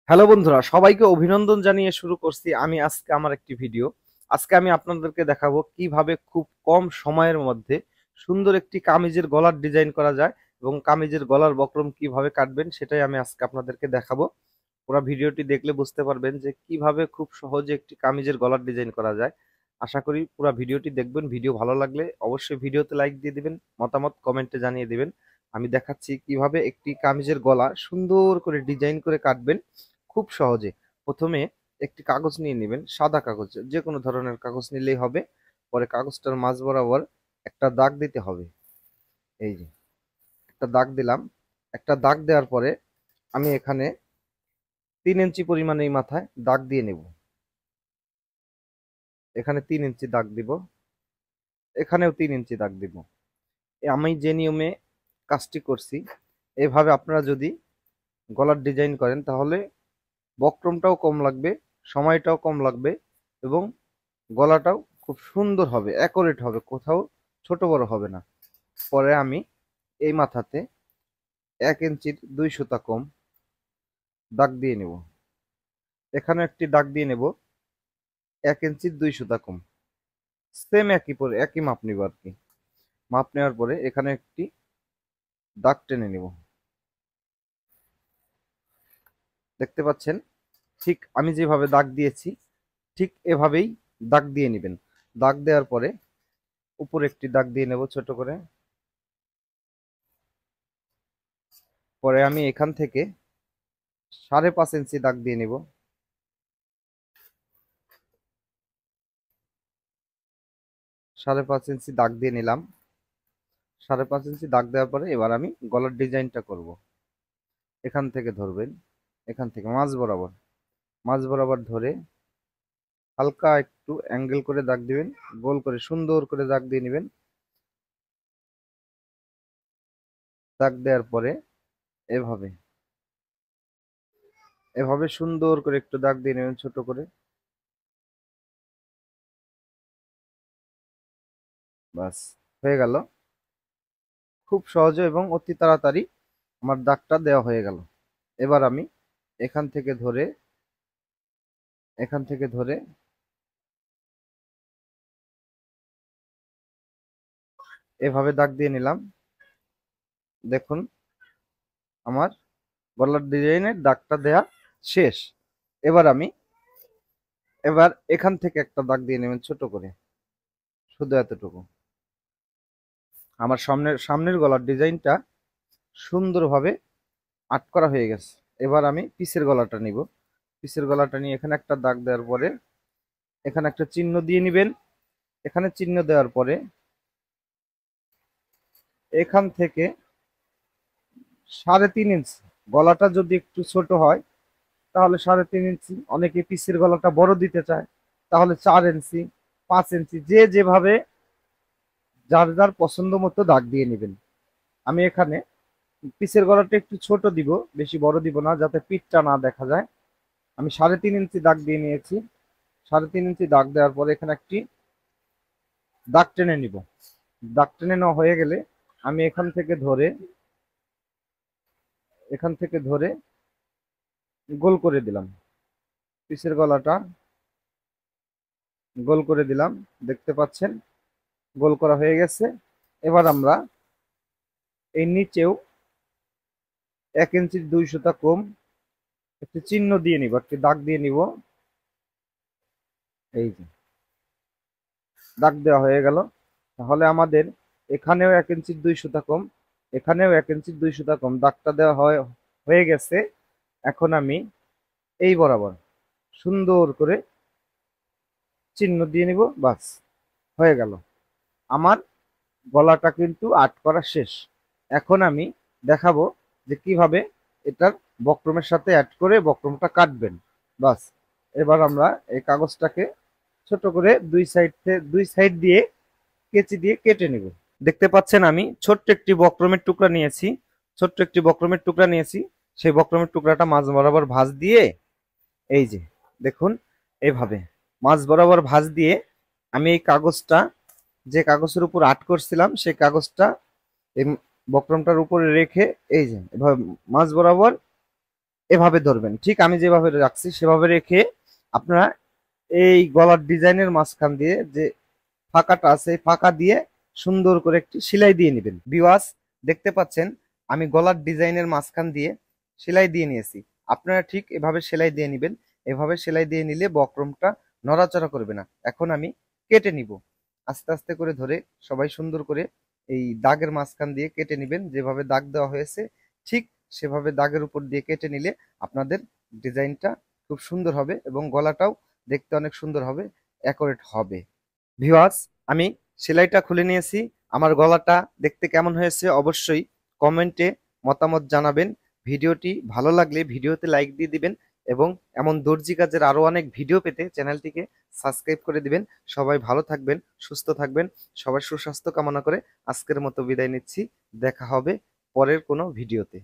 Hello বন্ধুরা, সবাইকে অভিনন্দন জানিয়ে শুরু করছি আমি আজকে আমার একটি ভিডিও। আজকে আমি আপনাদেরকে দেখাবো কিভাবে খুব কম সময়ের মধ্যে সুন্দর একটি কামিজের গলার ডিজাইন করা যায় এবং কামিজের গলার বক্রম কিভাবে কাটবেন সেটাই আমি আজকে আপনাদেরকে দেখাবো। পুরো ভিডিওটি দেখলে বুঝতে পারবেন যে কিভাবে খুব সহজে একটি কামিজের গলার ডিজাইন করা যায়। আশা করি পুরো ভিডিওটি দেখবেন। ভিডিও ভালো লাগলে অবশ্যই ভিডিওতে লাইক দিয়ে দিবেন, মতামত কমেন্টে জানিয়ে দিবেন। আমি দেখাচ্ছি কিভাবে একটি কামিজের গলা সুন্দর করে ডিজাইন করে কাটবেন খুব সহজে। প্রথমে একটি কাগজ নিয়ে নেবেন, সাদা কাগজ, যে কোনো ধরনের কাগজ নিলেই হবে। পরে কাগজটার মাঝ বরাবর একটা দাগ দিতে হবে। এই যে একটা দাগ দিলাম। একটা দাগ দেওয়ার পরে আমি এখানে 3 ইঞ্চি পরিমাণে এই মাথায় দাগ দিয়ে নেব। এখানে 3 ইঞ্চি দাগ দিব, এখানেও 3 ইঞ্চি দাগ দিব। আমি যে নিয়মে কাজটি করছি, এভাবে আপনারা যদি গলার ডিজাইন করেন তাহলে বক্রমটাও কম লাগবে, সময়টাও কম লাগবে এবং গলাটাও খুব সুন্দর হবে, অ্যাকুরেট হবে, কোথাও ছোট বড় হবে না। পরে আমি এই মাথাতে 1 ইঞ্চির 2 সুতা কম দাগ দিয়ে নেব। এখানে একটি দাগ দিয়ে নেব 1 ইঞ্চির 2 সুতা কম, সেম একই মাপ নিব আর কি। মাপ নেওয়ার পরে এখানে একটি দাগ টেনে নেব। দেখতে পাচ্ছেন ঠিক আমি যেভাবে দাগ দিয়েছি ঠিক এভাবেই দাগ দিয়ে নেবেন। দাগ দেওয়ার পরে উপরে একটি দাগ দিয়ে নেব ছোট করে। পরে আমি এখান থেকে 5.5 ইঞ্চি দাগ দিয়ে নেব। 5.5 ইঞ্চি দাগ দিয়ে নিলাম। 5.5 ইঞ্চি দাগ দেওয়ার পরে এবার আমি গলার ডিজাইনটা করব। এখান থেকে ধরবেন, এখান থেকে মাঝ বরাবর ধরে হালকা একটু অ্যাঙ্গেল করে দাগ দিবেন, গোল করে সুন্দর করে দাগ দিয়ে নেবেন। দাগ দেওয়ার পরে এভাবে এভাবে সুন্দর করে একটু দাগ দিয়ে নেবেন ছোট করে। বাস, হয়ে গেল। খুব সহজে এবং অতি তাড়াতাড়ি আমার দাগটা দেওয়া হয়ে গেল। এবার আমি এখান থেকে ধরে এখান থেকে ধরে এভাবে দাগ দিয়ে নিলাম। দেখুন আমার গলার ডিজাইনের দাগটা দেয়া শেষ। এবার আমি এখান থেকে একটা দাগ দিয়ে নেবেন ছোট করে, শুধু এতটুকু। আমার সামনের গলার ডিজাইনটা সুন্দরভাবে আট করা হয়ে গেছে। এবার আমি পিসের গলাটা নিব। পিসের গলাটা নিয়ে এখানে একটা দাগ দেওয়ার পরে এখানে একটা চিহ্ন দিয়ে নিবেন। এখানে চিহ্ন দেওয়ার পরে এখান থেকে 3.5 ইঞ্চি, গলাটা যদি একটু ছোট হয় তাহলে 3.5 ইঞ্চি, অনেকে পিসের গলাটা বড় দিতে চায় তাহলে 4 ইঞ্চি, 5 ইঞ্চি, যে যেভাবে যার যার পছন্দ মতো দাগ দিয়ে নেবেন। আমি এখানে পিসের গলাটা একটু ছোট দিব, বেশি বড় দিব না, যাতে পিঠটা না দেখা যায়। আমি 3.5 ইঞ্চি দাগ দিয়ে নিয়েছি। 3.5 ইঞ্চি দাগ দেওয়ার পরে এখানে একটি দাগ টেনে নিব। দাগ টেনে নেওয়া হয়ে গেলে আমি এখান থেকে ধরে গোল করে দিলাম। পিসের গলাটা গোল করে দিলাম, দেখতে পাচ্ছেন গোল করা হয়ে গেছে। এবার আমরা এই নিচেও 1 ইঞ্চির 2 সুতা কম একটি চিহ্ন দিয়ে নিব, একটি দাগ দিয়ে নিব। এই যে দাগ দেওয়া হয়ে গেল। তাহলে আমাদের এখানেও 1 ইঞ্চির 2 সুতা কম, এখানেও 1 ইঞ্চির 2 সুতা কম দাগটা দেওয়া হয়ে গেছে। এখন আমি এই বরাবর সুন্দর করে চিহ্ন দিয়ে নিব। বাস, হয়ে গেল। আমার গলাটা কিন্তু আর্ট করা শেষ। এখন আমি দেখাবো যে কিভাবে এটার বক্রমের সাথে অ্যাড করে বক্রমটা কাটবেন। বাস, এবার আমরা এই কাগজটাকে ছোট করে দুই সাইড দিয়ে কেচি দিয়ে কেটে নেব। দেখতে পাচ্ছেন আমি ছোট্ট একটি বক্রমের টুকরা নিয়েছি। সেই বক্রমের টুকরাটা মাঝ বরাবর ভাঁজ দিয়ে, এই যে দেখুন এইভাবে মাঝ বরাবর ভাঁজ দিয়ে আমি এই কাগজটা, যে কাগজের উপর আর্ট করছিলাম সেই কাগজটা এই বক্রমটার উপরে রেখে এই যে এভাবে মাঝ বরাবর এভাবে ধরবেন, ঠিক আমি যেভাবে রাখছি সেভাবে রেখে আপনারা এই গলার ডিজাইনের মাঝখান দিয়ে যে ফাঁকাটা আছে এই ফাঁকা দিয়ে সুন্দর করে একটি সেলাই দিয়ে নেবেন। ভিউয়ার্স, দেখতে পাচ্ছেন আমি গলার ডিজাইনের মাঝখান দিয়ে সেলাই দিয়ে নিয়েছি। আপনারা ঠিক এভাবে সেলাই দিয়ে নেবেন। এভাবে সেলাই দিয়ে নিলে বক্রমটা নড়াচড়া করবে না। এখন আমি কেটে নিব। আস্তে আস্তে করে ধরে সবাই সুন্দর করে এই দাগের মাঝখান দিয়ে কেটে নেবেন। যেভাবে দাগ দেওয়া হয়েছে ঠিক সেভাবে দাগের উপর দিয়ে কেটে নিলে আপনাদের ডিজাইনটা খুব সুন্দর হবে এবং গলাটাও দেখতে অনেক সুন্দর হবে, অ্যাকুরেট হবে। ভিউয়ার্স, আমি সেলাইটা খুলে নিয়েছি। আমার গলাটা দেখতে কেমন হয়েছে অবশ্যই কমেন্টে মতামত জানাবেন। ভিডিওটি ভালো লাগলে ভিডিওতে লাইক দিয়ে দিবেন এবং এমন দর্জি কাজের আরো অনেক ভিডিও পেতে চ্যানেলটিকে সাবস্ক্রাইব করে দিবেন। সবাই ভালো থাকবেন, সুস্থ থাকবেন। সবার সুস্বাস্থ্য কামনা করে আজকের মতো বিদায় নিচ্ছি। দেখা হবে পরের কোনো ভিডিওতে।